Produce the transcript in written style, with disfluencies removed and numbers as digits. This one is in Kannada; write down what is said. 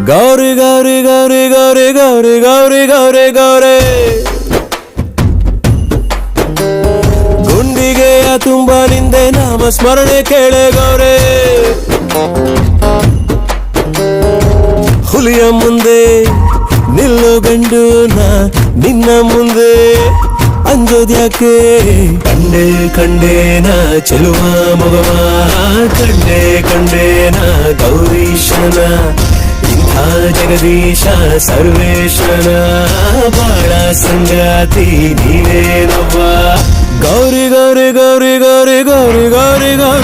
ಗೌರಿ ಗೌರಿ ಗೌರಿ ಗೌರಿ ಗೌರಿ ಗೌರಿ ಗೌರಿ ಗೌರಿ ಗುಂಡಿಗೆಯ ತುಂಬ ನಿಂದೆ ನಾಮ ಸ್ಮರಣೆ ಕೇಳೆ ಗೌರಿ ಹುಲಿಯ ಮುಂದೆ ನಿಲ್ಲು ಗಂಡು ನಾ ನಿನ್ನ ಮುಂದೆ ಅಂಜೋದ್ಯಾಕೆ ಕಂಡೆ ಕಂಡೇನ ಚೆಲುವ ಮಗವ ಕಂಡೆ ಕಂಡೇನ ಗೌರೀಶನ ಇಂಥ ಜಗದೀಶ ಸರ್ವೇಶನ ಬಾಳ ಸಂಗಾತಿ ನೀನೇನೊಬ್ಬ ಗೌರಿ ಗೌರಿ ಗೌರಿ ಗೌರಿ ಗೌರಿ ಗೌರಿ ಗೌರಿ